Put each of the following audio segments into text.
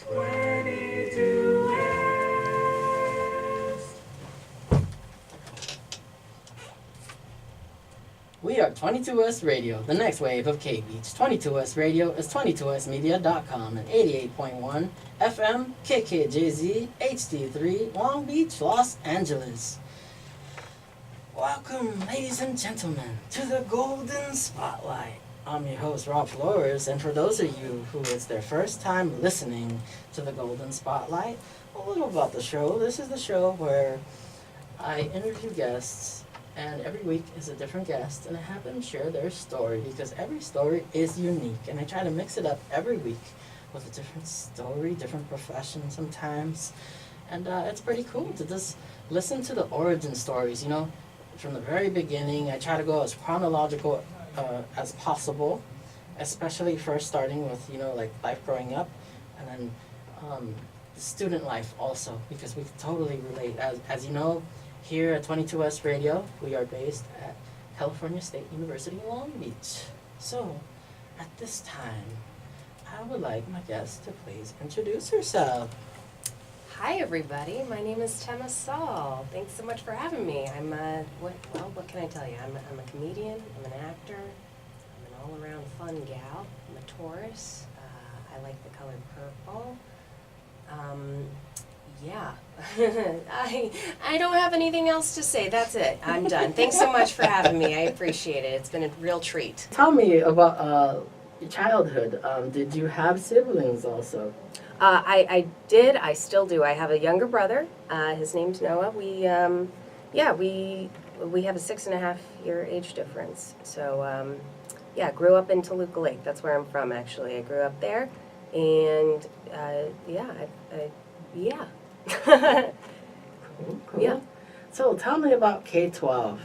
We are 22S Radio, the next wave of K-Beach. 22S Radio is 22smedia.com and 88.1 FM KKJZ HD3 Long Beach, Los Angeles. Welcome, ladies and gentlemen, to the Golden Spotlight. I'm your host, Rob Flores, and for those of you who it's their first time listening to the Golden Spotlight, a little about the show. This is the show where I interview guests, and every week is a different guest, and I have them share their story because every story is unique, and I try to mix it up every week with a different story, different profession sometimes, and it's pretty cool to just listen to the origin stories, you know, from the very beginning. I try to go as chronological as possible, especially first starting with, you know, like life growing up, and then student life also, because we totally relate. As you know, here at 22S Radio, we are based at California State University in Long Beach. So, at this time, I would like my guest to please introduce herself. Hi everybody, my name is Tema Sall. Thanks so much for having me. What can I tell you? I'm a comedian, I'm an actor, I'm an all-around fun gal, I'm a Taurus, I like the color purple. Yeah, I don't have anything else to say, that's it, I'm done. Thanks so much for having me, I appreciate it, it's been a real treat. Tell me about your childhood. Did you have siblings also? I did. I still do. I have a younger brother. His name's Noah. We have a 6.5-year age difference. So, grew up in Toluca Lake. That's where I'm from, actually. I grew up there, and Cool. Yeah. So tell me about K-12.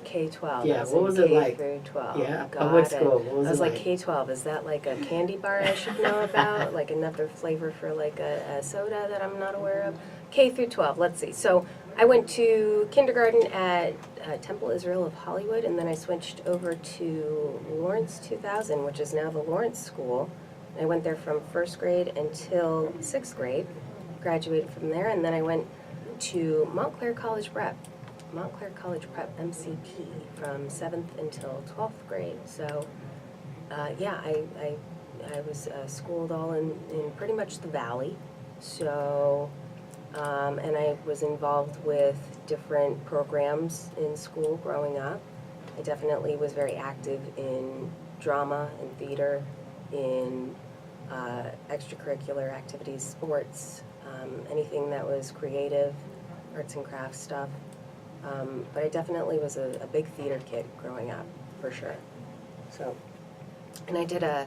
K-12. Yeah, what was it like? K through 12. Yeah, public school. What was I was it like like? K-12. Is that like a candy bar I should know about? Like another flavor for like a soda that I'm not aware of? K through 12. Let's see. So I went to kindergarten at Temple Israel of Hollywood, and then I switched over to Lawrence 2000, which is now the Lawrence School. I went there from first grade until 6th grade. Graduated from there, and then I went to Montclair College Prep MCP from 7th until 12th grade. So, I was schooled all in pretty much the Valley. So, and I was involved with different programs in school growing up. I definitely was very active in drama and theater, in extracurricular activities, sports, anything that was creative, arts and crafts stuff. But I definitely was a big theater kid growing up, for sure. So, and I did a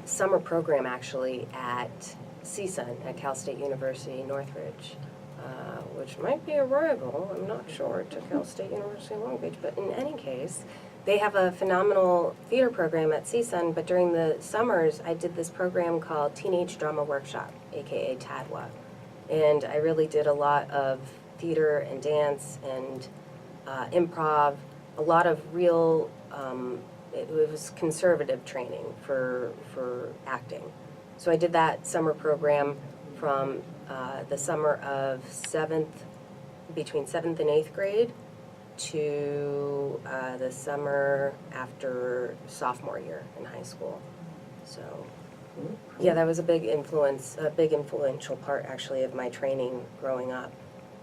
summer program actually at CSUN at Cal State University Northridge, which might be a rival, I'm not sure, to Cal State University Long Beach. But in any case, they have a phenomenal theater program at CSUN. But during the summers, I did this program called Teenage Drama Workshop, aka TADWA, and I really did a lot of theater and dance and improv, a lot of real, it was conservative training for acting. So I did that summer program from the summer of between 7th and 8th grade to the summer after sophomore year in high school. So yeah, that was a big influential part actually of my training growing up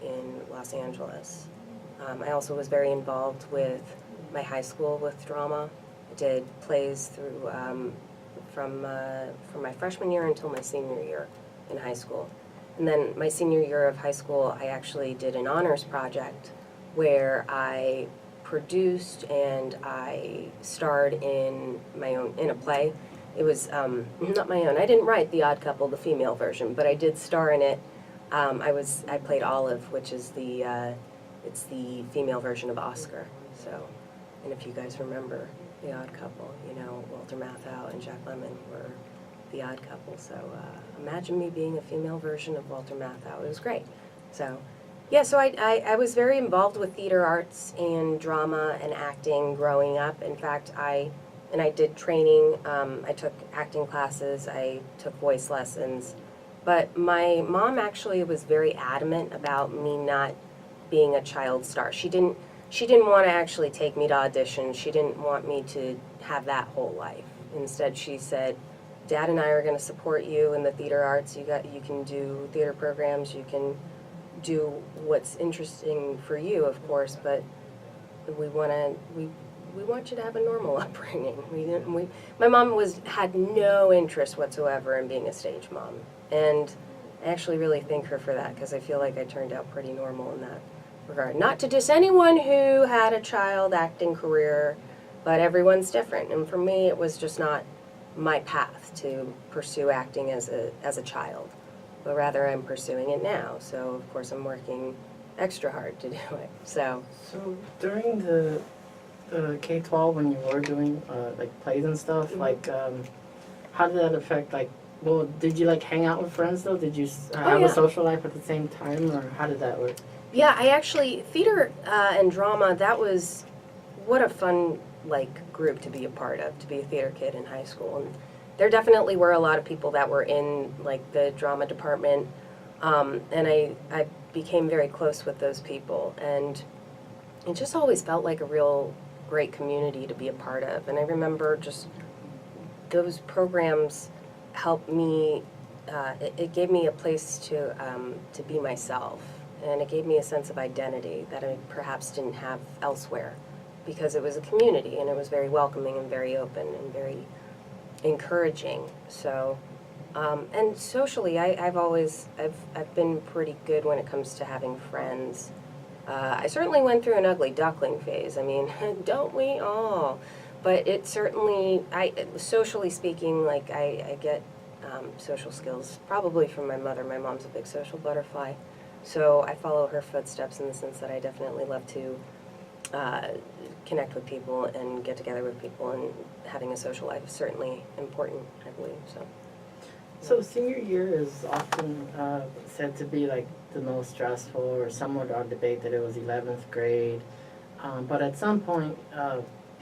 in Los Angeles. I also was very involved with my high school with drama. I did plays through from my freshman year until my senior year in high school. And then my senior year of high school, I actually did an honors project where I produced and I starred in a play. It was not my own. I didn't write The Odd Couple, the female version, but I did star in it. I played Olive, which is it's the female version of Oscar. So, and if you guys remember The Odd Couple, you know, Walter Matthau and Jack Lemmon were the odd couple. So imagine me being a female version of Walter Matthau. It was great. So yeah, so I was very involved with theater arts and drama and acting growing up. In fact, I and I did training. I took acting classes, I took voice lessons. But my mom actually was very adamant about me not being a child star. She didn't want to actually take me to auditions. She didn't want me to have that whole life. Instead, she said, Dad and I are going to support you in the theater arts. You can do theater programs. You can do what's interesting for you, of course, but we want you to have a normal upbringing. My mom had no interest whatsoever in being a stage mom. And I actually really thank her for that, because I feel like I turned out pretty normal in that regard. Not to diss anyone who had a child acting career, but everyone's different. And for me, it was just not my path to pursue acting as a child, but rather I'm pursuing it now. So of course I'm working extra hard to do it. So during the K-12, when you were doing like plays and stuff, like how did that affect, like, well, did you like hang out with friends though? Did you have a social life at the same time, or how did that work? Yeah, I actually, theater and drama, that was, what a fun, like, group to be a part of, to be a theater kid in high school. And there definitely were a lot of people that were in, like, the drama department, and I became very close with those people. And it just always felt like a real great community to be a part of. And I remember just those programs helped me, it gave me a place to be myself. And it gave me a sense of identity that I perhaps didn't have elsewhere, because it was a community and it was very welcoming and very open and very encouraging. So, and socially, I've been pretty good when it comes to having friends. I certainly went through an ugly duckling phase. I mean, don't we all? But it certainly, socially speaking, like I get social skills probably from my mother. My mom's a big social butterfly. So I follow her footsteps in the sense that I definitely love to connect with people and get together with people, and having a social life is certainly important, I believe. So senior year is often said to be like the most stressful, or some would debate that it was 11th grade. But at some point,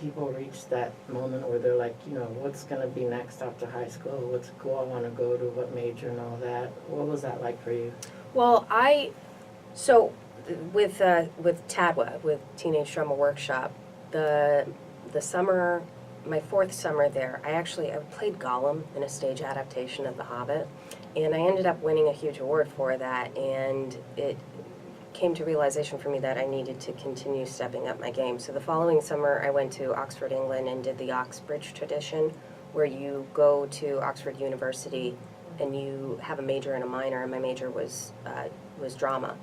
people reach that moment where they're like, you know, what's going to be next after high school? What school I want to go to? What major and all that? What was that like for you? Well, with TADWA, with Teenage Drama Workshop, the summer, my 4th summer there, I played Gollum in a stage adaptation of The Hobbit, and I ended up winning a huge award for that, and it came to realization for me that I needed to continue stepping up my game. So the following summer, I went to Oxford, England, and did the Oxbridge tradition, where you go to Oxford University and you have a major and a minor, and my major was drama.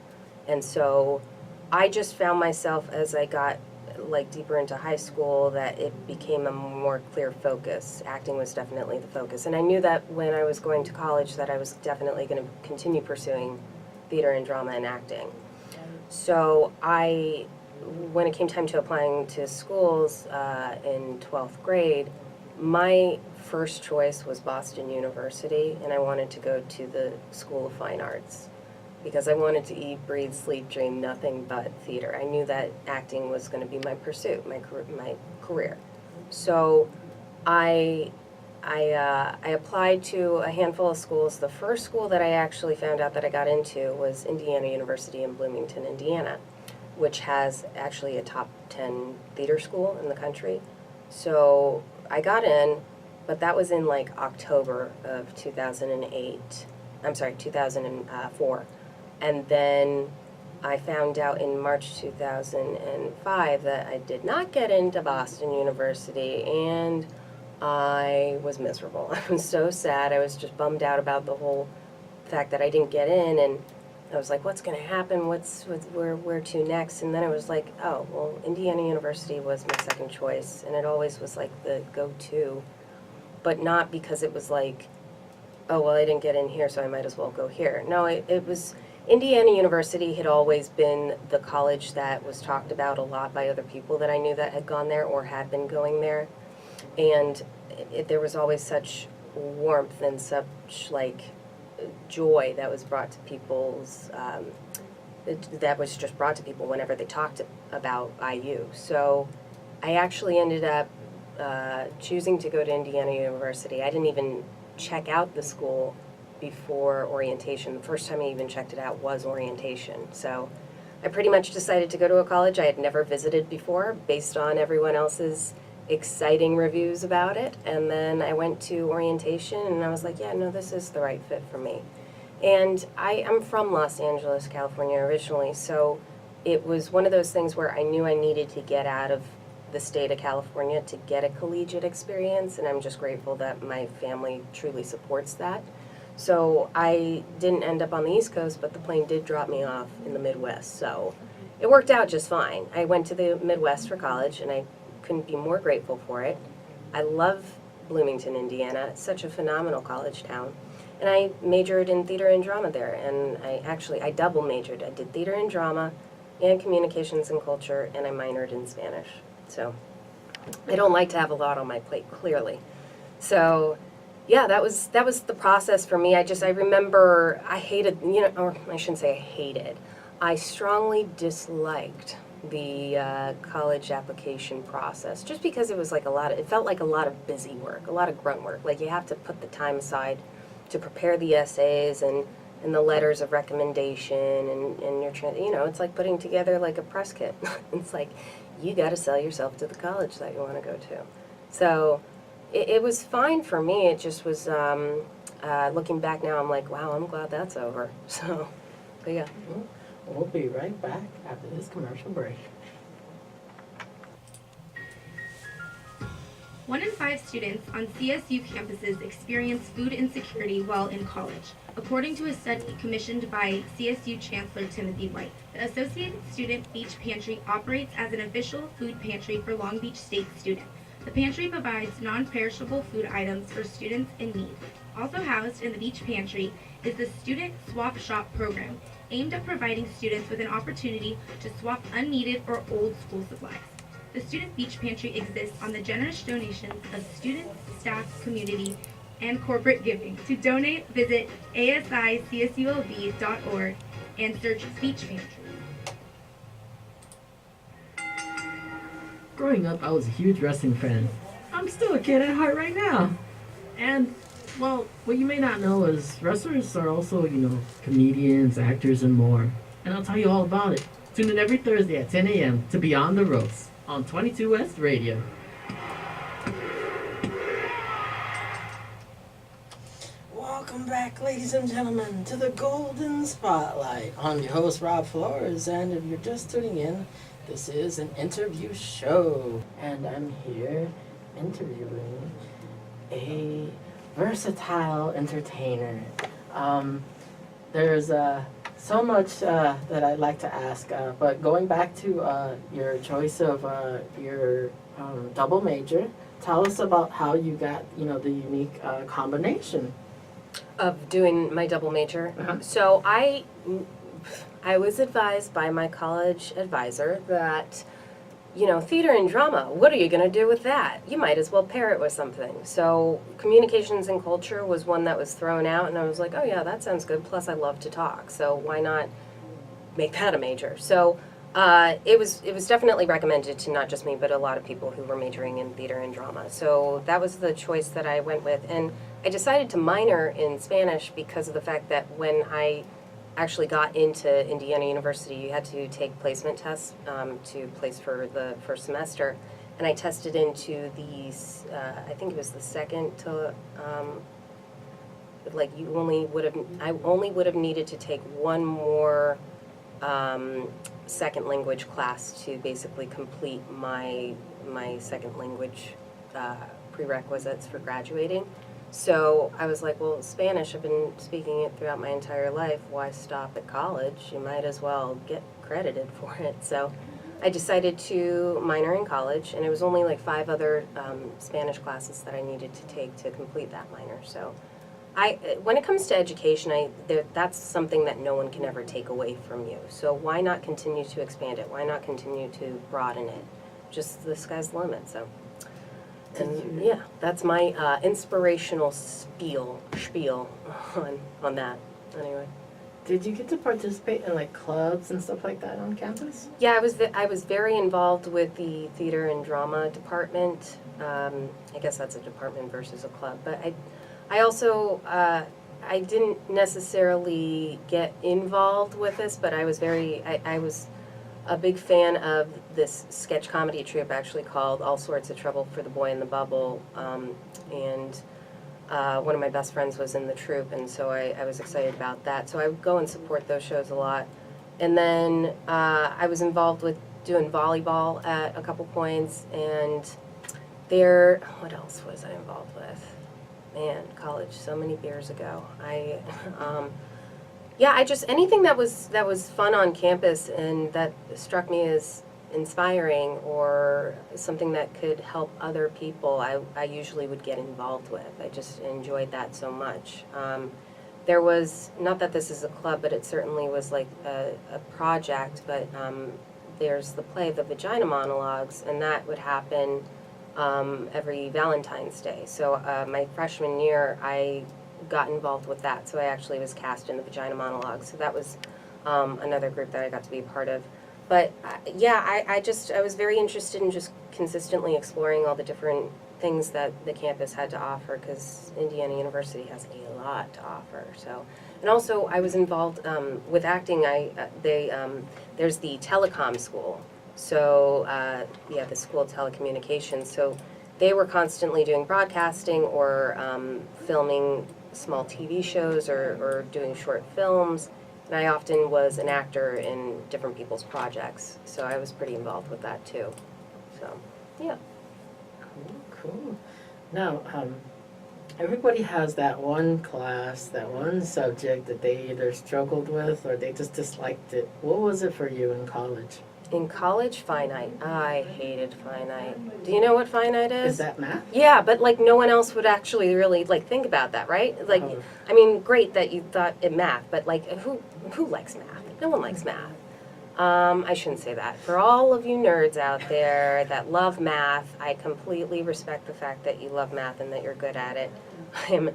And so I just found myself, as I got like deeper into high school, that it became a more clear focus. Acting was definitely the focus. And I knew that when I was going to college that I was definitely going to continue pursuing theater and drama and acting. So when it came time to applying to schools in 12th grade, my first choice was Boston University, and I wanted to go to the School of Fine Arts because I wanted to eat, breathe, sleep, dream nothing but theater. I knew that acting was going to be my pursuit, my career. So I applied to a handful of schools. The first school that I actually found out that I got into was Indiana University in Bloomington, Indiana, which has actually a top 10 theater school in the country. So I got in, but that was in like October of 2004. And then I found out in March 2005 that I did not get into Boston University, and I was miserable. I was so sad. I was just bummed out about the whole fact that I didn't get in, and I was like, what's going to happen? Where to next? And then I was like, oh, well, Indiana University was my second choice, and it always was like the go-to, but not because it was like, oh, well, I didn't get in here, so I might as well go here. No, it was, Indiana University had always been the college that was talked about a lot by other people that I knew that had gone there or had been going there. And there was always such warmth and such like joy that was brought to people's, that was just brought to people whenever they talked about IU. So I actually ended up choosing to go to Indiana University, I didn't even check out the school before orientation. The first time I even checked it out was orientation. So I pretty much decided to go to a college I had never visited before based on everyone else's exciting reviews about it. And then I went to orientation and I was like, yeah, no, this is the right fit for me. And I'm from Los Angeles, California originally, so it was one of those things where I knew I needed to get out of the state of California to get a collegiate experience, and I'm just grateful that my family truly supports that. So I didn't end up on the East Coast, but the plane did drop me off in the Midwest, so it worked out just fine. I went to the Midwest for college, and I couldn't be more grateful for it. I love Bloomington, Indiana. It's such a phenomenal college town. And I majored in theater and drama there, and I double majored. I did theater and drama and communications and culture, and I minored in Spanish. So I don't like to have a lot on my plate, clearly. So yeah, that was the process for me. I remember I hated, or I shouldn't say I hated, I strongly disliked the college application process, just because it was like it felt like a lot of busy work, a lot of grunt work. Like you have to put the time aside to prepare the essays and the letters of recommendation and you're it's like putting together like a press kit. It's like you got to sell yourself to the college that you want to go to. So it was fine for me. It just was looking back now, I'm like, wow, I'm glad that's over. So, but yeah. We'll be right back after this commercial break. 1 in 5 students on CSU campuses experience food insecurity while in college, according to a study commissioned by CSU Chancellor Timothy White. The Associated Student Beach Pantry operates as an official food pantry for Long Beach State students. The pantry provides non-perishable food items for students in need. Also housed in the beach pantry is the Student Swap Shop program, aimed at providing students with an opportunity to swap unneeded or old school supplies. The Student Beach Pantry exists on the generous donations of students, staff, community, and corporate giving. To donate, visit asicsulb.org and search Beach Pantry. Growing up, I was a huge wrestling fan. I'm still a kid at heart right now. And, well, what you may not know is wrestlers are also, comedians, actors, and more. And I'll tell you all about it. Tune in every Thursday at 10 a.m. to Beyond the Ropes on 22 West Radio. Welcome back, ladies and gentlemen, to the Golden Spotlight. I'm your host, Rob Flores, and if you're just tuning in, this is an interview show, and I'm here interviewing a versatile entertainer. There's so much that I'd like to ask, but going back to your choice of your double major, tell us about how you got, the unique combination Of doing my double major. Uh-huh. So I was advised by my college advisor that, theater and drama, what are you going to do with that? You might as well pair it with something. So communications and culture was one that was thrown out, and I was like, oh yeah, that sounds good. Plus I love to talk, so why not make that a major? So it was definitely recommended to not just me, but a lot of people who were majoring in theater and drama. So that was the choice that I went with. And I decided to minor in Spanish because of the fact that when I actually got into Indiana University, you had to take placement tests to place for the first semester, and I tested into these. I think it was the second to. I only would have needed to take one more second language class to basically complete my second language prerequisites for graduating. So I was like, well, Spanish, I've been speaking it throughout my entire life. Why stop at college? You might as well get credited for it. So I decided to minor in college, and it was only like 5 other Spanish classes that I needed to take to complete that minor. So when it comes to education, that's something that no one can ever take away from you. So why not continue to expand it? Why not continue to broaden it? Just the sky's the limit, so. And yeah, that's my inspirational spiel on that, anyway. did you get to participate in like clubs and stuff like that on campus? Yeah, I was very involved with the theater and drama department. I guess that's a department versus a club, but I also I didn't necessarily get involved with this, but I was I was a big fan of this sketch comedy troupe actually called All Sorts of Trouble for the Boy in the Bubble, and one of my best friends was in the troupe, and so I was excited about that. So I would go and support those shows a lot. And then I was involved with doing volleyball at a couple points, and what else was I involved with? Man, college, so many years ago. I just, anything that was fun on campus and that struck me as inspiring or something that could help other people, I usually would get involved with. I just enjoyed that so much. There was, not that this is a club, but it certainly was like a project, but there's the play, The Vagina Monologues, and that would happen every Valentine's Day. So my freshman year, I got involved with that. So I actually was cast in The Vagina Monologues. So that was another group that I got to be a part of. But I was very interested in just consistently exploring all the different things that the campus had to offer, because Indiana University has a lot to offer. So, and also I was involved with acting. There's the telecom school. So the School of Telecommunications. So they were constantly doing broadcasting or filming small TV shows or doing short films. And I often was an actor in different people's projects. So I was pretty involved with that too. So, yeah. Cool. Now, everybody has that one class, that one subject that they either struggled with or they just disliked it. What was it for you in college? In college, finite. I hated finite. Do you know what finite is? Is that math? Yeah, but like no one else would actually really like think about that, right? Like, I mean, great that you thought it math, but like who likes math? No one likes math. I shouldn't say that. For all of you nerds out there that love math, I completely respect the fact that you love math and that you're good at it. I'm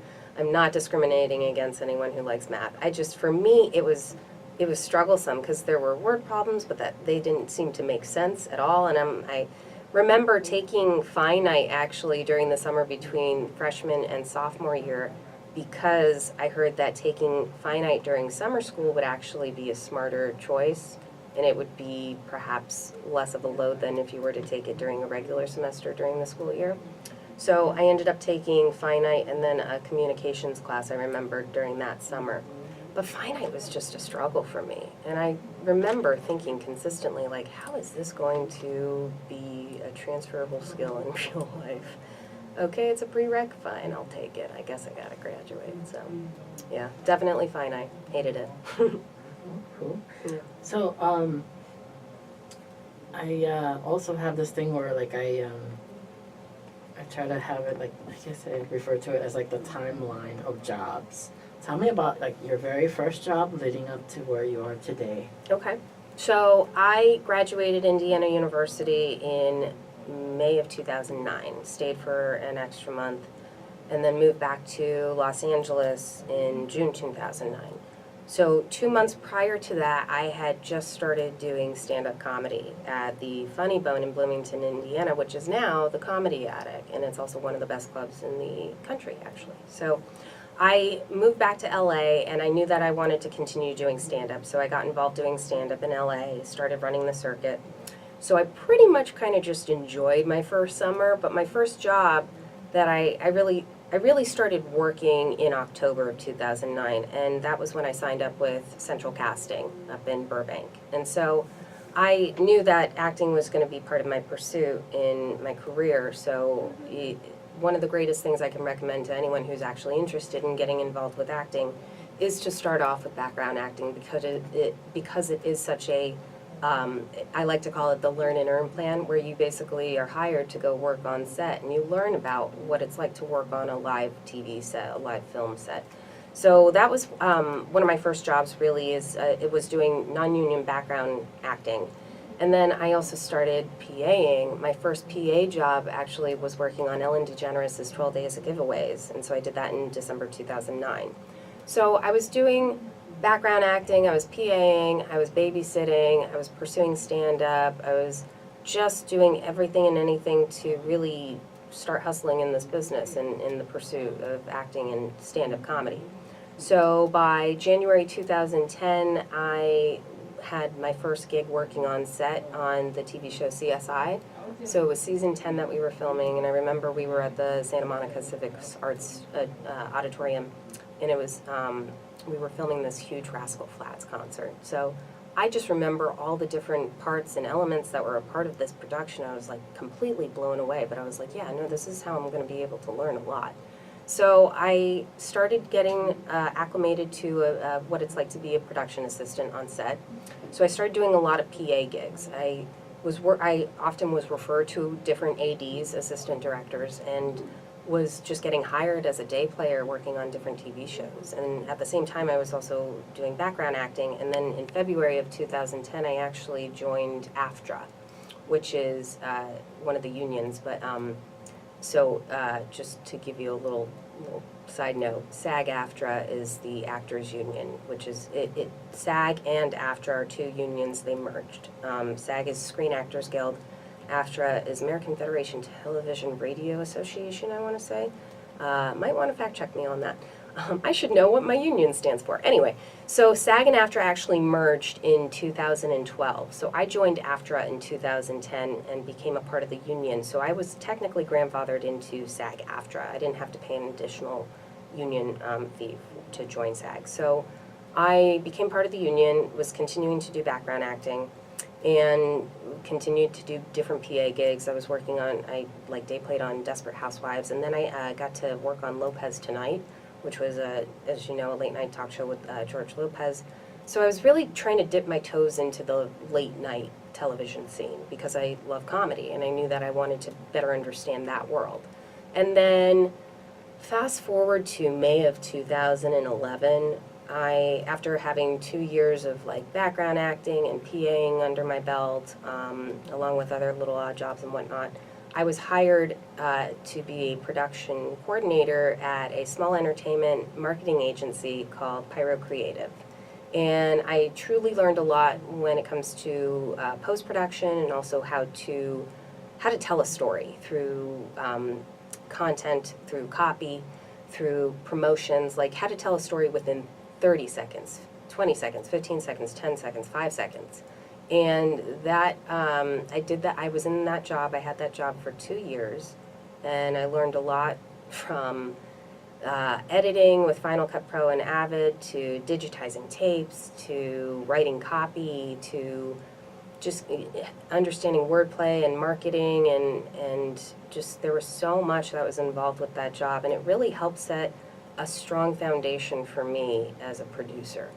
not discriminating against anyone who likes math. For me, it was strugglesome because there were word problems, but that they didn't seem to make sense at all. And I remember taking finite actually during the summer between freshman and sophomore year, because I heard that taking finite during summer school would actually be a smarter choice, and it would be perhaps less of a load than if you were to take it during a regular semester during the school year. So I ended up taking finite and then a communications class, I remember, during that summer. But finite was just a struggle for me. And I remember thinking consistently, like, how is this going to be a transferable skill in real life? Okay, it's a prereq, fine, I'll take it. I guess I gotta graduate. So, yeah, definitely finite. Hated it. Cool. Yeah. So, I also have this thing where, like, I try to have it, like, I guess I refer to it as, like, the timeline of jobs. Tell me about, like, your very first job leading up to where you are today. Okay. So I graduated Indiana University in May of 2009, stayed for an extra month, and then moved back to Los Angeles in June 2009. So 2 months prior to that, I had just started doing stand-up comedy at the Funny Bone in Bloomington, Indiana, which is now the Comedy Attic, and it's also one of the best clubs in the country, actually. So I moved back to LA, and I knew that I wanted to continue doing stand-up, so I got involved doing stand-up in LA, started running the circuit. So I pretty much kind of just enjoyed my first summer, but my first job that I really started working in October of 2009, and that was when I signed up with Central Casting up in Burbank. And so I knew that acting was going to be part of my pursuit in my career, so one of the greatest things I can recommend to anyone who's actually interested in getting involved with acting is to start off with background acting, because it is such a I like to call it the learn and earn plan, where you basically are hired to go work on set and you learn about what it's like to work on a live TV set, a live film set. So that was one of my first jobs, really, it was doing non-union background acting. And then I also started PAing. My first PA job actually was working on Ellen DeGeneres' 12 Days of Giveaways, and so I did that in December 2009. So I was doing background acting, I was PAing, I was babysitting, I was pursuing stand-up, I was just doing everything and anything to really start hustling in this business and in the pursuit of acting and stand-up comedy. So by January 2010, I had my first gig working on set on the TV show CSI. So it was season 10 that we were filming, and I remember we were at the Santa Monica Civic Arts Auditorium, and it was, we were filming this huge Rascal Flatts concert. So I just remember all the different parts and elements that were a part of this production. I was like completely blown away, but I was like, yeah, no, this is how I'm going to be able to learn a lot. So I started getting acclimated to what it's like to be a production assistant on set. So I started doing a lot of PA gigs. I often was referred to different ADs, assistant directors, and was just getting hired as a day player working on different TV shows. And at the same time, I was also doing background acting. And then in February of 2010, I actually joined AFTRA, which is one of the unions. But just to give you a little side note, SAG-AFTRA is the actors union, which is, SAG and AFTRA are two unions, they merged. SAG is Screen Actors Guild, AFTRA is American Federation Television Radio Association, I want to say. Might want to fact check me on that. I should know what my union stands for. Anyway, so SAG and AFTRA actually merged in 2012. So I joined AFTRA in 2010 and became a part of the union. So I was technically grandfathered into SAG-AFTRA. I didn't have to pay an additional union fee to join SAG. So I became part of the union, was continuing to do background acting, and continued to do different PA gigs. I was working on, I day played on Desperate Housewives, and then I got to work on Lopez Tonight, which was, as you know, a late night talk show with George Lopez. So I was really trying to dip my toes into the late night television scene because I love comedy and I knew that I wanted to better understand that world. And then fast forward to May of 2011, after having 2 years of background acting and PAing under my belt, along with other little odd jobs and whatnot, I was hired to be a production coordinator at a small entertainment marketing agency called Pyro Creative. And I truly learned a lot when it comes to post-production and also how to tell a story through content, through copy, through promotions, how to tell a story within 30 seconds, 20 seconds, 15 seconds, 10 seconds, 5 seconds. And that, I did that, I was in that job, I had that job for 2 years, and I learned a lot from editing with Final Cut Pro and Avid, to digitizing tapes, to writing copy, to just understanding wordplay and marketing, and just there was so much that was involved with that job, and it really helped set a strong foundation for me as a producer.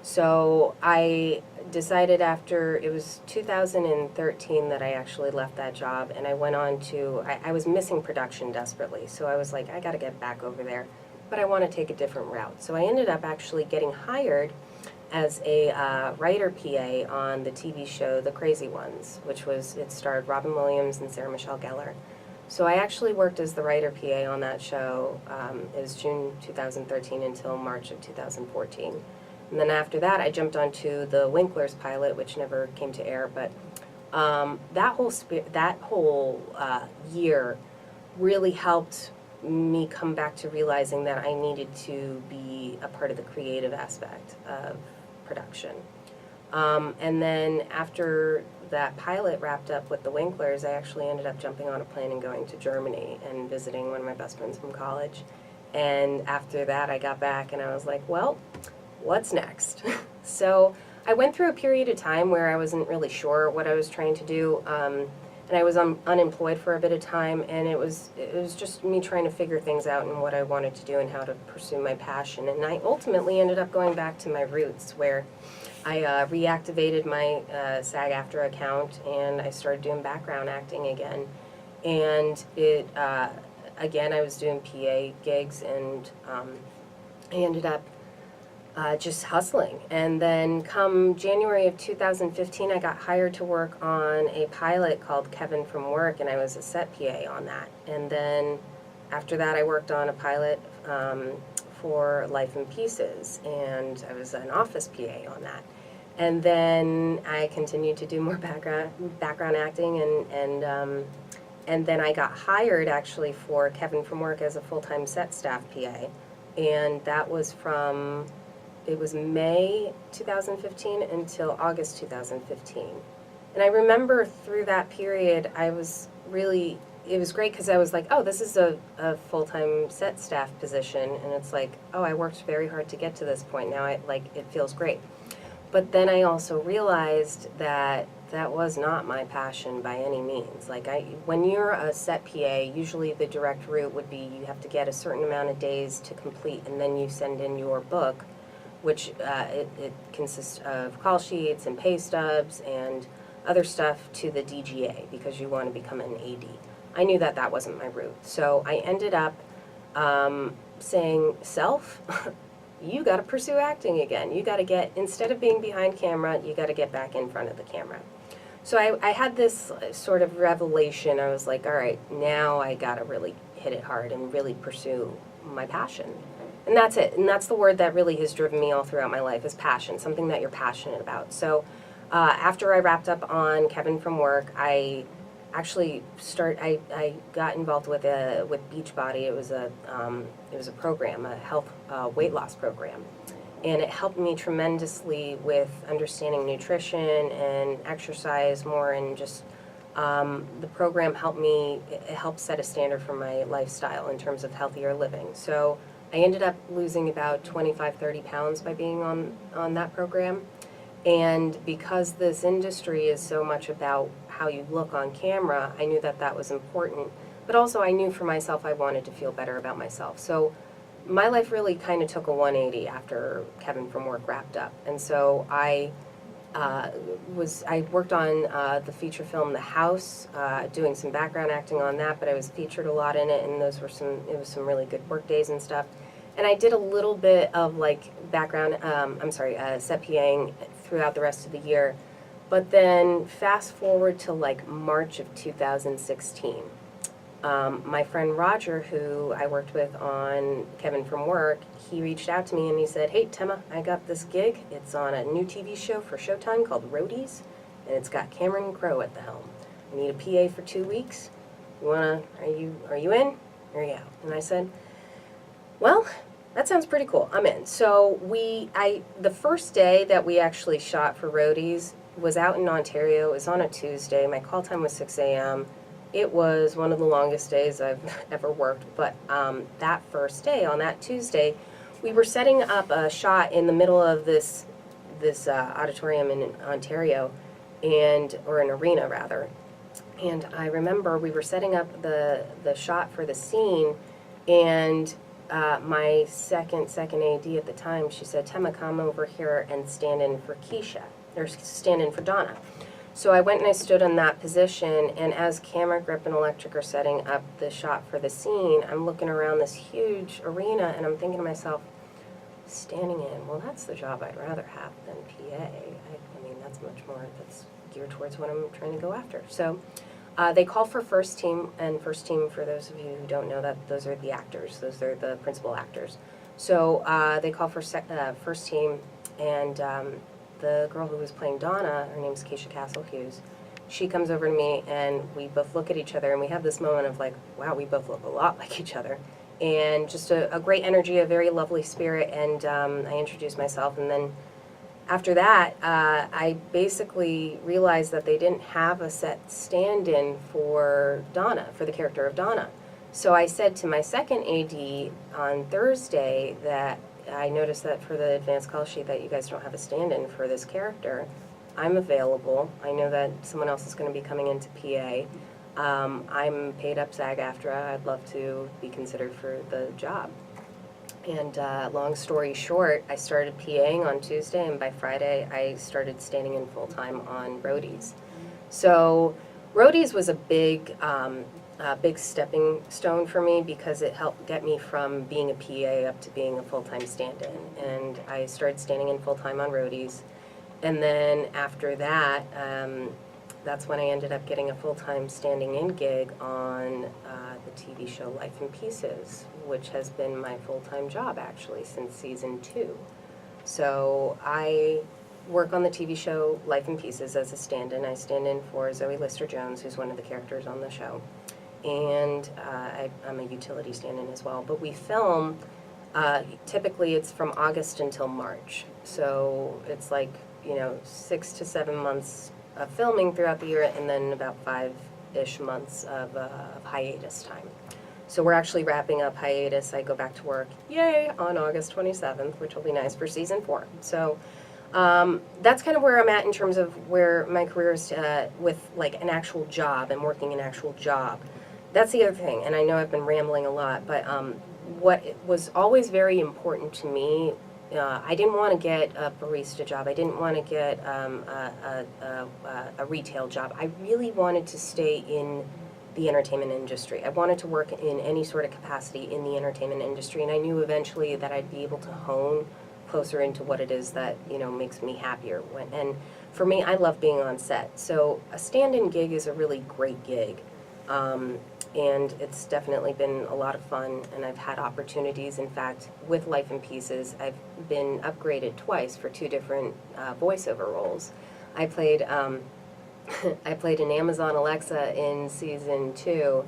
So I decided after, it was 2013 that I actually left that job, and I went on to, I was missing production desperately, so I was like, I gotta get back over there, but I want to take a different route. So I ended up actually getting hired as a writer PA on the TV show The Crazy Ones, which was, it starred Robin Williams and Sarah Michelle Gellar. So I actually worked as the writer PA on that show. It was June 2013 until March of 2014. And then after that, I jumped onto the Winklers pilot, which never came to air. But that whole year really helped me come back to realizing that I needed to be a part of the creative aspect of production. And then after that pilot wrapped up with the Winklers, I actually ended up jumping on a plane and going to Germany and visiting one of my best friends from college. And after that, I got back and I was like, well, what's next? So I went through a period of time where I wasn't really sure what I was trying to do, and I was unemployed for a bit of time, and it was just me trying to figure things out and what I wanted to do and how to pursue my passion. And I ultimately ended up going back to my roots, where I reactivated my SAG-AFTRA account and I started doing background acting again. And it again, I was doing PA gigs, and I ended up just hustling. And then come January of 2015, I got hired to work on a pilot called Kevin from Work, and I was a set PA on that. And then after that, I worked on a pilot for Life in Pieces, and I was an office PA on that. And then I continued to do more background acting, and then I got hired actually for Kevin from Work as a full-time set staff PA, and that was it was May 2015 until August 2015. And I remember through that period, it was great because I was like, oh, this is a full-time set staff position, and it's like, oh, I worked very hard to get to this point. Now it feels great. But then I also realized that that was not my passion by any means. When you're a set PA, usually the direct route would be you have to get a certain amount of days to complete, and then you send in your book, which it consists of call sheets and pay stubs and other stuff to the DGA because you want to become an AD. I knew that wasn't my route. So I ended up saying, self, you got to pursue acting again. You got to instead of being behind camera, you got to get back in front of the camera. So I had this sort of revelation. I was like, all right, now I got to really hit it hard and really pursue my passion. And that's it. And that's the word that really has driven me all throughout my life is passion, something that you're passionate about. So after I wrapped up on Kevin from Work, I actually I got involved with Beachbody. It was a program, a health weight loss program, and it helped me tremendously with understanding nutrition and exercise more, and just the program helped set a standard for my lifestyle in terms of healthier living. So I ended up losing about 25-30 pounds by being on that program. And because this industry is so much about how you look on camera, I knew that was important. But also I knew for myself I wanted to feel better about myself. So my life really kind of took a 180 after Kevin from Work wrapped up. And so I worked on the feature film The House, doing some background acting on that, but I was featured a lot in it, and it was some really good work days and stuff. And I did a little bit of set PAing throughout the rest of the year. But then fast forward to March of 2016. My friend Roger, who I worked with on Kevin from Work, he reached out to me and he said, hey, Tema, I got this gig. It's on a new TV show for Showtime called Roadies, and it's got Cameron Crowe at the helm. I need a PA for 2 weeks. Are you in? Or are you out? And I said, well, that sounds pretty cool. I'm in. So the first day that we actually shot for Roadies was out in Ontario. It was on a Tuesday. My call time was 6 a.m. It was one of the longest days I've ever worked. But that first day, on that Tuesday, we were setting up a shot in the middle of this auditorium in Ontario, or an arena rather. And I remember we were setting up the shot for the scene, and my second AD at the time, she said, Tema, come over here and stand in for Keisha, or stand in for Donna. So I went and I stood in that position, and as camera grip and electric are setting up the shot for the scene, I'm looking around this huge arena, and I'm thinking to myself, standing in, well, that's the job I'd rather have than PA. I mean, that's geared towards what I'm trying to go after. So they call for first team, and first team, for those of you who don't know that, those are the actors. Those are the principal actors. So they call for first team, and the girl who was playing Donna, her name's Keisha Castle Hughes, she comes over to me, and we both look at each other, and we have this moment of wow, we both look a lot like each other. And just a great energy, a very lovely spirit, and I introduced myself, and then after that, I basically realized that they didn't have a set stand-in for Donna, for the character of Donna. So I said to my second AD on Thursday that I noticed that for the advanced call sheet that you guys don't have a stand-in for this character. I'm available. I know that someone else is going to be coming into PA. I'm paid up SAG-AFTRA. I'd love to be considered for the job. And long story short, I started PAing on Tuesday, and by Friday I started standing in full-time on Roadies. So Roadies was a big stepping stone for me because it helped get me from being a PA up to being a full-time stand-in. And I started standing in full-time on Roadies. And then after that, that's when I ended up getting a full-time standing-in gig on the TV show Life in Pieces, which has been my full-time job, actually, since season 2. So I work on the TV show Life in Pieces as a stand-in. I stand in for Zoe Lister-Jones, who's one of the characters on the show. And I'm a utility stand-in as well. But we film, typically it's from August until March. So it's like, 6 to 7 months of filming throughout the year, and then about 5-ish months of hiatus time. So we're actually wrapping up hiatus. I go back to work, yay, on August 27th, which will be nice for season 4. So that's kind of where I'm at in terms of where my career is with like an actual job and working an actual job. That's the other thing, and I know I've been rambling a lot, but what was always very important to me, I didn't want to get a barista job. I didn't want to get a retail job. I really wanted to stay in the entertainment industry. I wanted to work in any sort of capacity in the entertainment industry, and I knew eventually that I'd be able to hone closer into what it is that, makes me happier. And for me, I love being on set. So a stand-in gig is a really great gig. And it's definitely been a lot of fun, and I've had opportunities. In fact, with Life in Pieces, I've been upgraded twice for 2 different voiceover roles. I played I played an Amazon Alexa in season 2,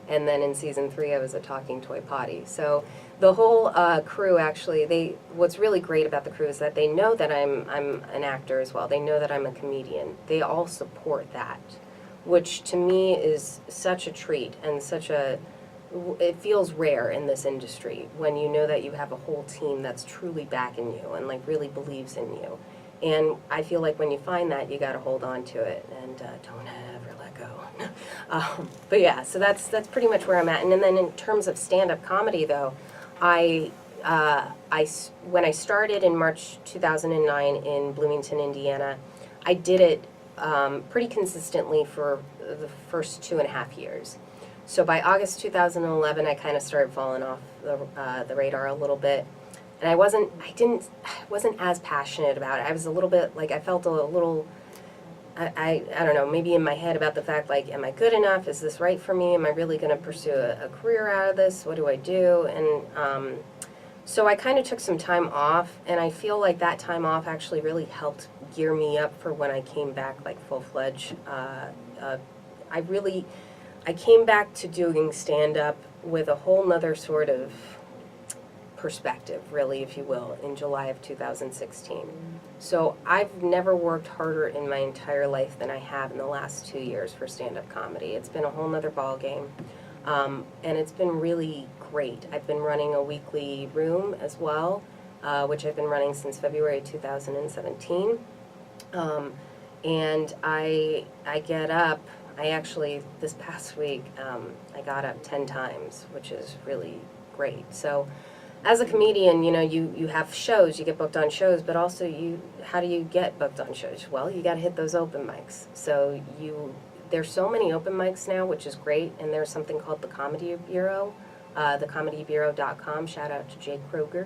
and then in season 3 I was a talking toy potty. So the whole crew, actually, what's really great about the crew is that they know that I'm an actor as well. They know that I'm a comedian. They all support that, which to me is such a treat and it feels rare in this industry when you know that you have a whole team that's truly backing you and like really believes in you. And I feel like when you find that, you got to hold on to it and don't ever let go. But yeah, so that's pretty much where I'm at. And then in terms of stand-up comedy, though, when I started in March 2009 in Bloomington, Indiana, I did it pretty consistently for the first 2.5 years. So by August 2011, I kind of started falling off the radar a little bit, and I wasn't as passionate about it. I was a little bit like, I felt a little, I don't know, maybe in my head about the fact, like, am I good enough? Is this right for me? Am I really going to pursue a career out of this? What do I do? And so I kind of took some time off, and I feel like that time off actually really helped gear me up for when I came back like full-fledged. I came back to doing stand-up with a whole nother sort of perspective, really, if you will, in July of 2016. So I've never worked harder in my entire life than I have in the last 2 years for stand-up comedy. It's been a whole nother ball game, and it's been really great. I've been running a weekly room as well, which I've been running since February 2017. And I get up, this past week, I got up 10 times, which is really great. So as a comedian, you have shows, you get booked on shows, but also how do you get booked on shows? Well, you got to hit those open mics. So there's so many open mics now, which is great, and there's something called the Comedy Bureau, thecomedybureau.com, shout out to Jake Kroger.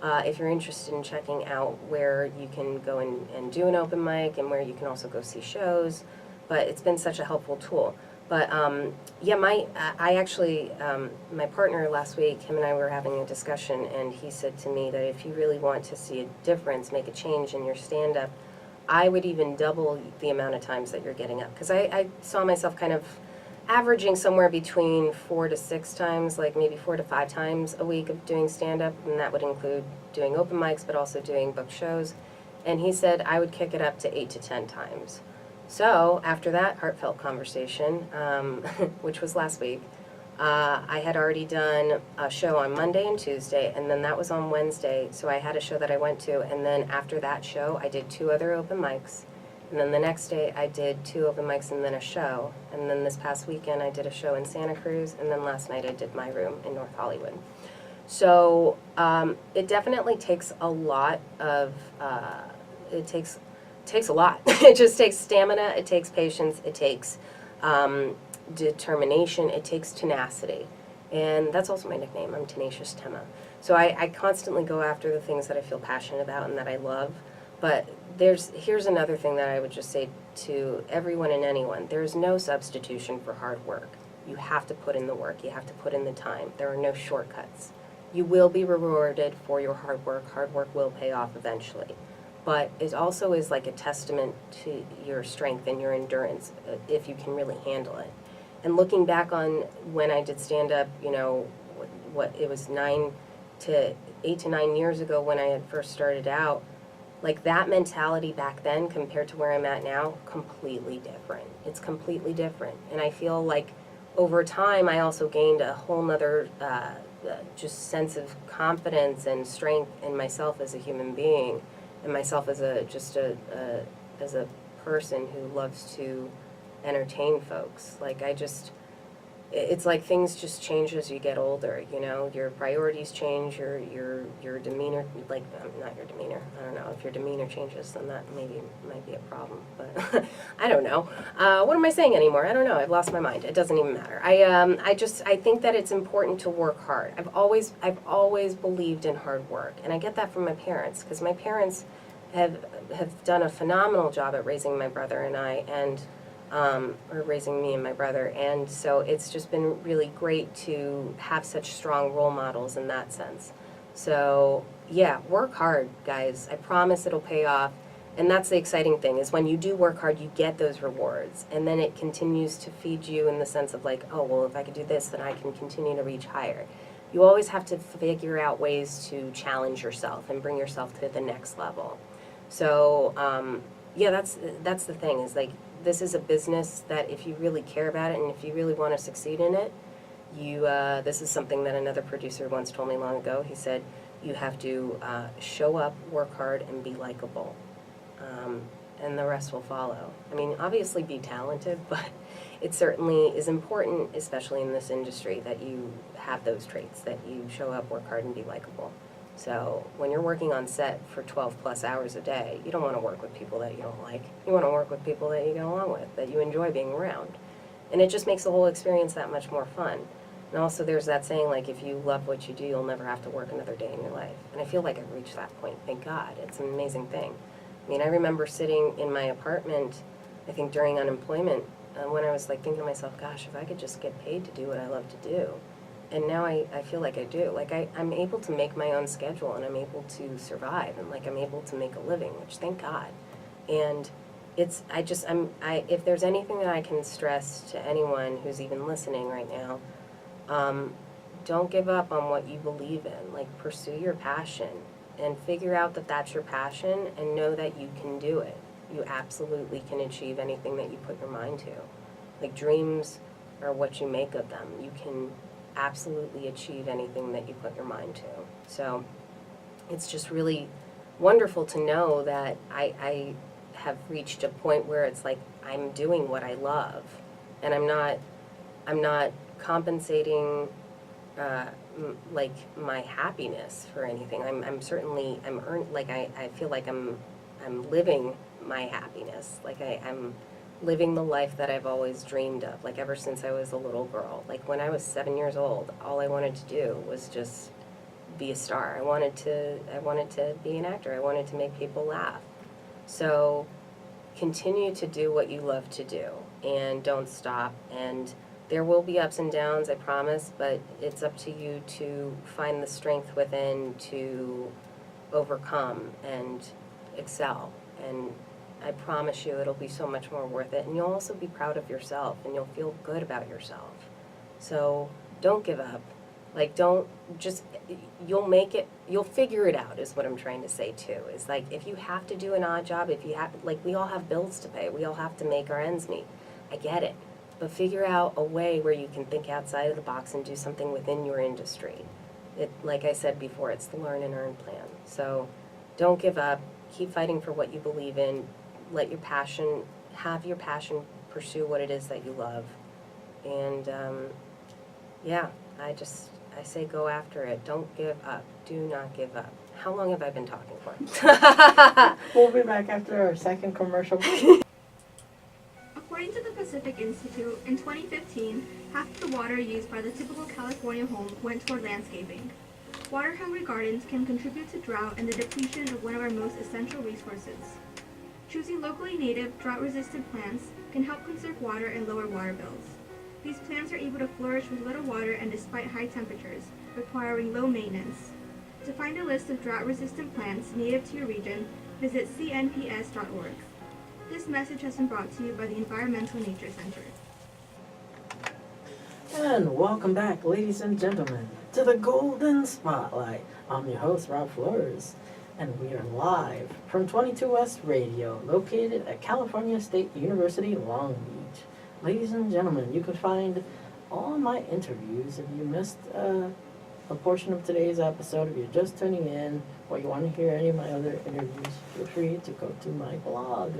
If you're interested in checking out where you can go and do an open mic and where you can also go see shows, but it's been such a helpful tool. But yeah, my partner last week, him and I were having a discussion, and he said to me that if you really want to see a difference, make a change in your stand-up, I would even double the amount of times that you're getting up. Because I saw myself kind of averaging somewhere between 4 to 6 times, like maybe 4 to 5 times a week of doing stand-up, and that would include doing open mics, but also doing book shows. And he said I would kick it up to 8 to 10 times. So after that heartfelt conversation, which was last week, I had already done a show on Monday and Tuesday, and then that was on Wednesday, so I had a show that I went to, and then after that show, I did 2 other open mics. And then the next day, I did 2 open mics and then a show. And then this past weekend, I did a show in Santa Cruz. And then last night, I did my room in North Hollywood. So it definitely takes a lot of, it takes a lot. It just takes stamina, it takes patience, it takes determination, it takes tenacity. And that's also my nickname. I'm Tenacious Tema. So I constantly go after the things that I feel passionate about and that I love. But here's another thing that I would just say to everyone and anyone. There's no substitution for hard work. You have to put in the work. You have to put in the time. There are no shortcuts. You will be rewarded for your hard work. Hard work will pay off eventually. But it also is like a testament to your strength and your endurance if you can really handle it. And looking back on when I did stand-up, you know, what it was 8 to 9 years ago when I had first started out, like that mentality back then compared to where I'm at now, completely different. It's completely different. And I feel like over time I also gained a whole nother just sense of confidence and strength in myself as a human being and myself as a person who loves to entertain folks. Like it's like things just change as you get older, you know, your priorities change, your demeanor, like, not your demeanor, I don't know, if your demeanor changes, then that maybe might be a problem, but I don't know. What am I saying anymore? I don't know, I've lost my mind, it doesn't even matter. I think that it's important to work hard. I've always believed in hard work, and I get that from my parents, because my parents have done a phenomenal job at raising my brother and I, and or raising me and my brother, and so it's just been really great to have such strong role models in that sense. So yeah, work hard, guys. I promise it'll pay off, and that's the exciting thing, is when you do work hard, you get those rewards, and then it continues to feed you in the sense of like, oh, well, if I could do this, then I can continue to reach higher. You always have to figure out ways to challenge yourself and bring yourself to the next level. So yeah, that's the thing, is like, this is a business that if you really care about it and if you really want to succeed in it, this is something that another producer once told me long ago. He said, you have to show up, work hard, and be likable. And the rest will follow. I mean, obviously be talented, but it certainly is important, especially in this industry, that you have those traits, that you show up, work hard, and be likable. So when you're working on set for 12 plus hours a day, you don't want to work with people that you don't like. You want to work with people that you get along with, that you enjoy being around. And it just makes the whole experience that much more fun. And also there's that saying, like, if you love what you do, you'll never have to work another day in your life. And I feel like I've reached that point, thank God. It's an amazing thing. I mean, I remember sitting in my apartment, I think during unemployment, when I was like thinking to myself, gosh, if I could just get paid to do what I love to do. And now I feel like I do. Like I'm able to make my own schedule, and I'm able to survive, and like I'm able to make a living, which thank God. And if there's anything that I can stress to anyone who's even listening right now, don't give up on what you believe in. Like, pursue your passion and figure out that that's your passion, and know that you can do it. You absolutely can achieve anything that you put your mind to. Like, dreams are what you make of them. You can absolutely achieve anything that you put your mind to. So it's just really wonderful to know that I have reached a point where it's like I'm doing what I love, and I'm not compensating like my happiness for anything. I feel like I'm living my happiness. Like I'm living the life that I've always dreamed of, like ever since I was a little girl. Like when I was 7 years old, all I wanted to do was just be a star. I wanted to be an actor. I wanted to make people laugh. So continue to do what you love to do, and don't stop. And there will be ups and downs, I promise, but it's up to you to find the strength within to overcome and excel. And I promise you it'll be so much more worth it. And you'll also be proud of yourself, and you'll feel good about yourself. So don't give up. Like, you'll make it, you'll figure it out, is what I'm trying to say too. Is like, if you have to do an odd job, if you have, like, we all have bills to pay, we all have to make our ends meet. I get it. But figure out a way where you can think outside of the box and do something within your industry. Like I said before, it's the learn and earn plan. So don't give up. Keep fighting for what you believe in. Have your passion pursue what it is that you love. And yeah, I say go after it. Don't give up. Do not give up. How long have I been talking for? We'll be back after our second commercial. According to the Pacific Institute, in 2015, half of the water used by the typical California home went toward landscaping. Water-hungry gardens can contribute to drought and the depletion of one of our most essential resources. Choosing locally native, drought-resistant plants can help conserve water and lower water bills. These plants are able to flourish with little water and despite high temperatures, requiring low maintenance. To find a list of drought-resistant plants native to your region, visit cnps.org. This message has been brought to you by the Environmental Nature Center. And welcome back, ladies and gentlemen, to the Golden Spotlight. I'm your host, Rob Flores, and we are live from 22 West Radio, located at California State University, Long Beach. Ladies and gentlemen, you can find all my interviews. If you missed a portion of today's episode, if you're just tuning in, or you want to hear any of my other interviews, feel free to go to my blog,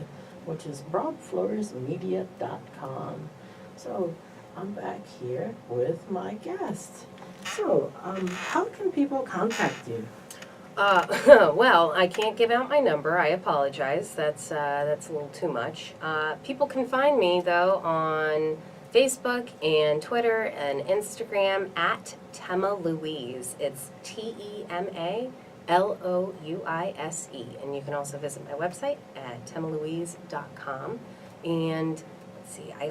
which is robfloresmedia.com. So, I'm back here with my guest. So, how can people contact you? Well, I can't give out my number. I apologize. That's a little too much. People can find me, though, on Facebook and Twitter and Instagram at Tema Louise. It's TEMALOUISE. And you can also visit my website at temalouise.com. And let's see, I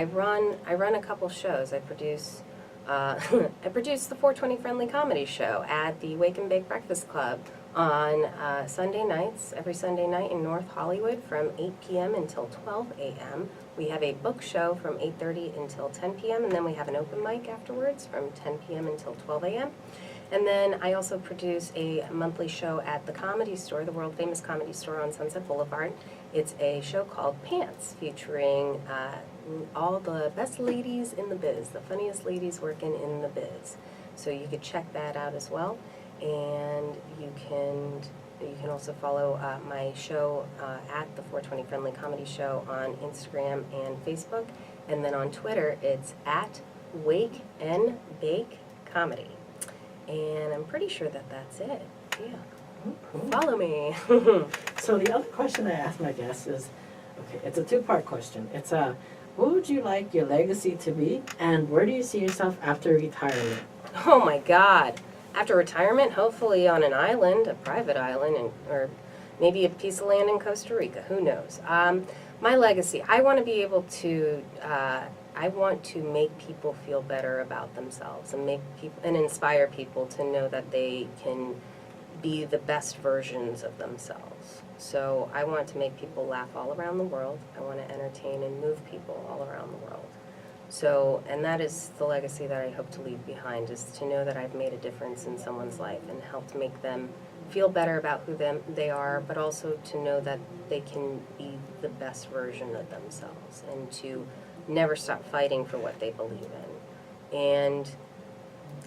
run a couple shows. I produce the 420 Friendly Comedy Show at the Wake and Bake Breakfast Club on Sunday nights, every Sunday night in North Hollywood from 8 p.m. until 12 a.m. We have a book show from 8:30 until 10 p.m. and then we have an open mic afterwards from 10 p.m. until 12 a.m. And then I also produce a monthly show at the Comedy Store, the world-famous Comedy Store on Sunset Boulevard. It's a show called Pants, featuring all the best ladies in the biz, the funniest ladies working in the biz. So you could check that out as well. And you can also follow my show at the 420 Friendly Comedy Show on Instagram and Facebook. And then on Twitter, it's at Wake and Bake Comedy. And I'm pretty sure that that's it. Yeah. Oh, cool. Follow me. So the other question I ask my guests is, okay, it's a two-part question. It's what would you like your legacy to be, and where do you see yourself after retirement? Oh my God. After retirement, hopefully on an island, a private island, or maybe a piece of land in Costa Rica. Who knows? My legacy, I want to be able to, I want to make people feel better about themselves and inspire people to know that they can be the best versions of themselves. So I want to make people laugh all around the world. I want to entertain and move people all around the world. So, and that is the legacy that I hope to leave behind, is to know that I've made a difference in someone's life and helped make them feel better about who they are, but also to know that they can be the best version of themselves and to never stop fighting for what they believe in. And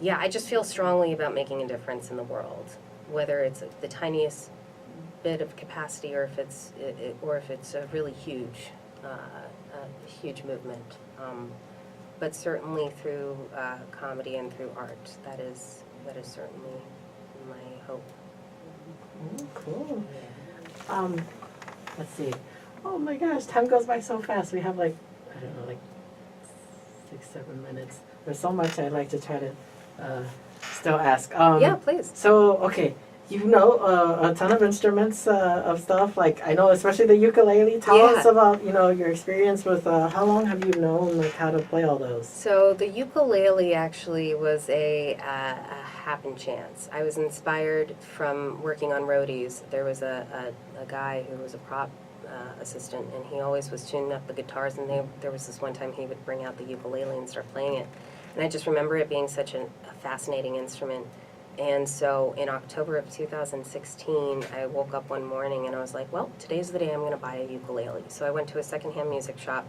yeah, I just feel strongly about making a difference in the world, whether it's the tiniest bit of capacity or if it's a really huge movement. But certainly through comedy and through art, that is certainly my hope. Cool. Let's see. Oh my gosh, time goes by so fast. We have like 6-7 minutes. There's so much I'd like to try to still ask. Yeah, please. So, okay, you know a ton of instruments of stuff. Like, I know especially the ukulele. Tell us about, your experience with, how long have you known, like, how to play all those? So the ukulele actually was a happen chance. I was inspired from working on roadies. There was a guy who was a prop assistant, and he always was tuning up the guitars, and there was this one time he would bring out the ukulele and start playing it. And I just remember it being such a fascinating instrument. And so in October of 2016, I woke up one morning and I was like, well, today's the day I'm going to buy a ukulele. So I went to a secondhand music shop.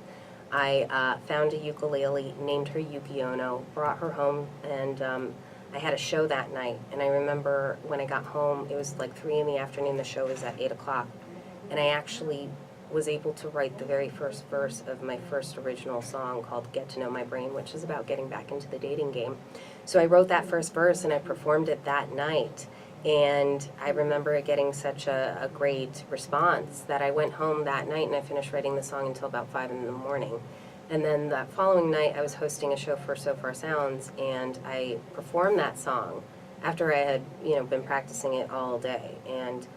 I found a ukulele, named her Yuki Ono, brought her home, and I had a show that night. And I remember when I got home, it was like 3 in the afternoon, the show was at 8 o'clock. And I actually was able to write the very first verse of my first original song called Get to Know My Brain, which is about getting back into the dating game. So I wrote that first verse and I performed it that night. And I remember it getting such a great response that I went home that night and I finished writing the song until about 5 in the morning. And then that following night I was hosting a show for So Far Sounds, and I performed that song after I had, been practicing it all day. And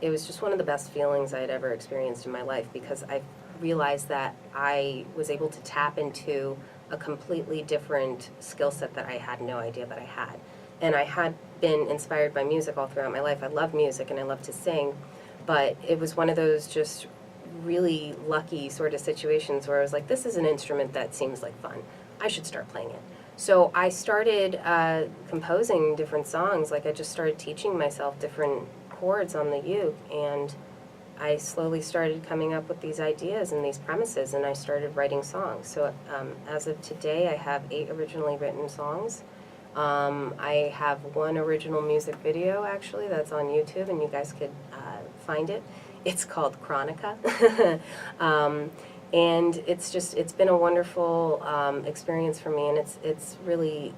it was just one of the best feelings I had ever experienced in my life, because I realized that I was able to tap into a completely different skill set that I had no idea that I had. And I had been inspired by music all throughout my life. I love music and I love to sing, but it was one of those just really lucky sort of situations where I was like, this is an instrument that seems like fun. I should start playing it. So I started composing different songs. Like, I just started teaching myself different chords on the uke, and I slowly started coming up with these ideas and these premises, and I started writing songs. So as of today, I have 8 originally written songs. I have 1 original music video, actually, that's on YouTube, and you guys could find it. It's called Chronica. And it's been a wonderful experience for me, and it's really,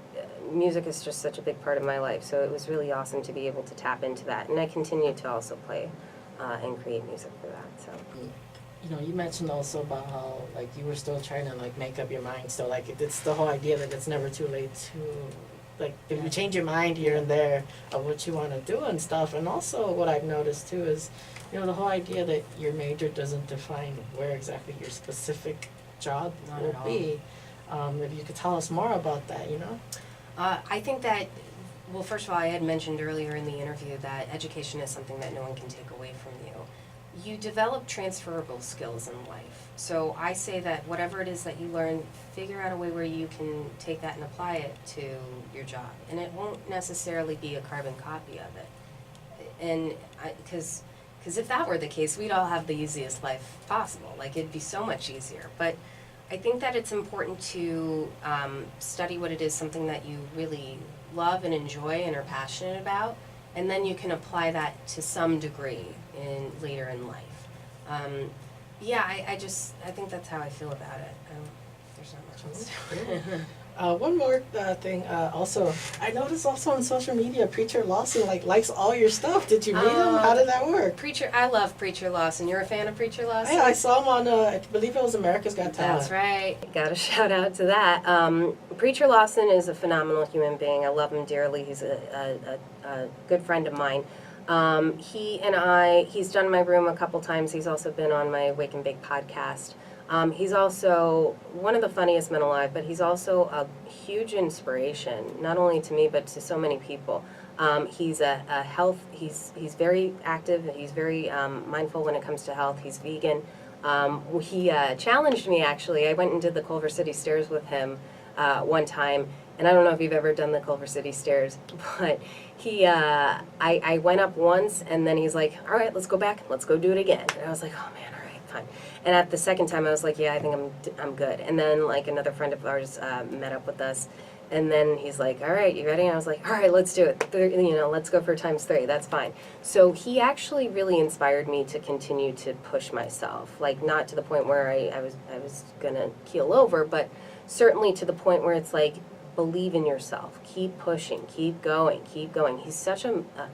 music is just such a big part of my life, so it was really awesome to be able to tap into that. And I continue to also play and create music for that, so. You mentioned also about how, like, you were still trying to, like, make up your mind. So, like, it's the whole idea that it's never too late to, like, if you change your mind here and there of what you want to do and stuff. And also what I've noticed, too, is, the whole idea that your major doesn't define where exactly your specific job will be. If you could tell us more about that, I think that, well, first of all, I had mentioned earlier in the interview that education is something that no one can take away from you. You develop transferable skills in life. So I say that whatever it is that you learn, figure out a way where you can take that and apply it to your job. And it won't necessarily be a carbon copy of it. And because if that were the case, we'd all have the easiest life possible. Like, it'd be so much easier. But I think that it's important to study what it is, something that you really love and enjoy and are passionate about, and then you can apply that to some degree later in life. I think that's how I feel about it. There's not much else to it. One more thing, also, I noticed also on social media, Preacher Lawson, likes all your stuff. Did you meet him? How did that work? I love Preacher Lawson. You're a fan of Preacher Lawson? Yeah, I saw him on, I believe it was America's Got Talent. That's right. Got a shout out to that. Preacher Lawson is a phenomenal human being. I love him dearly. He's a good friend of mine. He's done my room a couple times. He's also been on my Wake and Bake podcast. He's also one of the funniest men alive, but he's also a huge inspiration, not only to me, but to so many people. He's he's very active, he's very mindful when it comes to health, he's vegan. He challenged me, actually. I went and did the Culver City Stairs with him one time, and I don't know if you've ever done the Culver City Stairs, but I went up once, and then he's like, all right, let's go back, let's go do it again. And I was like, oh man, all right, fine. And at the second time, I was like, yeah, I think I'm good. And then, like, another friend of ours met up with us, and then he's like, all right, you ready? And I was like, all right, let's do it. Let's go for times 3. That's fine. So he actually really inspired me to continue to push myself. Like, not to the point where I was gonna keel over, but certainly to the point where it's like, believe in yourself. Keep pushing. Keep going. Keep going. He's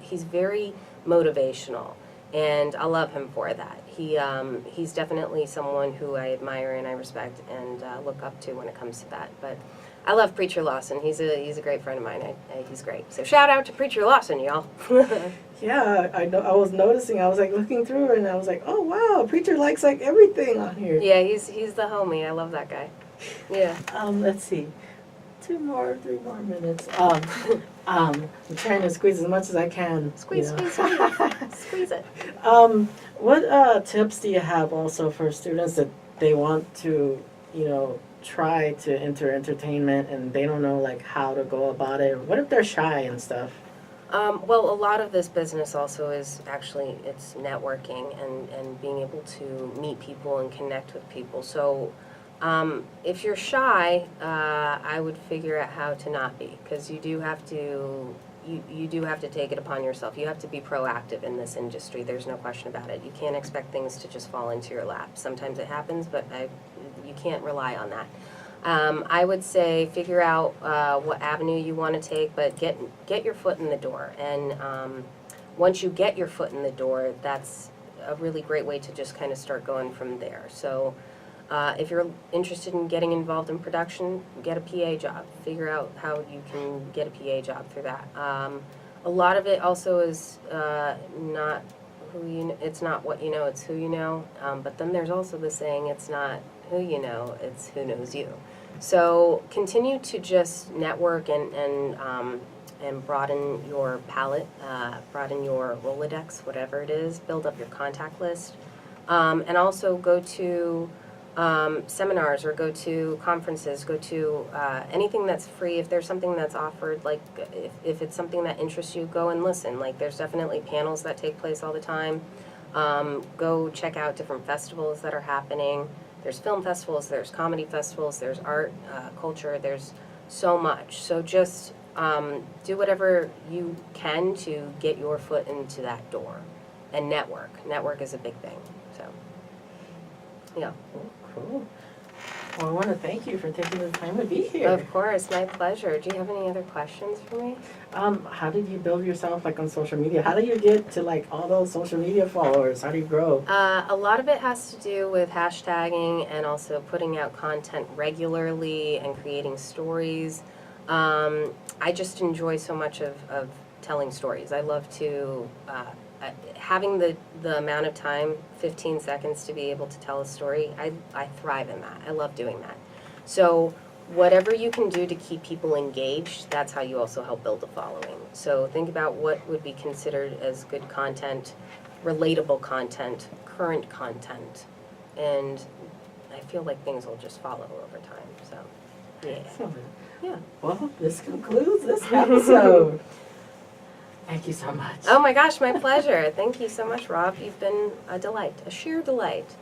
he's very motivational, and I love him for that. He's definitely someone who I admire and I respect and look up to when it comes to that. But I love Preacher Lawson. He's a great friend of mine. He's great. So shout out to Preacher Lawson, y'all. Yeah, I know. I was noticing. I was like looking through, and I was like, oh wow, Preacher likes like everything on here. Yeah, he's the homie. I love that guy. Yeah. Let's see. 3 more minutes. I'm trying to squeeze as much as I can. Squeeze it. What tips do you have also for students that they want to, try to enter entertainment and they don't know like how to go about it? What if they're shy and stuff? Well, a lot of this business also is actually, it's networking and being able to meet people and connect with people. So if you're shy, I would figure out how to not be, because you do have to take it upon yourself. You have to be proactive in this industry. There's no question about it. You can't expect things to just fall into your lap. Sometimes it happens, but you can't rely on that. I would say figure out what avenue you want to take, but get your foot in the door. And once you get your foot in the door, that's a really great way to just kind of start going from there. So If you're interested in getting involved in production, get a PA job. Figure out how you can get a PA job through that. A lot of it also is not who you know, it's not what you know, it's who you know. But then there's also the saying, it's not who you know, it's who knows you. So continue to just network and broaden your palette, broaden your Rolodex, whatever it is, build up your contact list. And also go to seminars or go to conferences, go to anything that's free. If there's something that's offered, like if it's something that interests you, go and listen. Like there's definitely panels that take place all the time. Go check out different festivals that are happening. There's film festivals, there's comedy festivals, there's art, culture, there's so much. So just do whatever you can to get your foot into that door. And network. Network is a big thing. So, yeah. Cool. Well, I want to thank you for taking the time to be here. Of course, my pleasure. Do you have any other questions for me? How did you build yourself like on social media? How do you get to like all those social media followers? How do you grow? A lot of it has to do with hashtagging and also putting out content regularly and creating stories. I just enjoy so much of telling stories. I love to, having the amount of time, 15 seconds to be able to tell a story, I thrive in that. I love doing that. So whatever you can do to keep people engaged, that's how you also help build a following. So think about what would be considered as good content, relatable content, current content, and I feel like things will just follow over time. So, yeah. Excellent. Yeah. Well, this concludes this episode. Thank you so much. Oh my gosh, my pleasure. Thank you so much, Rob. You've been a delight, a sheer delight.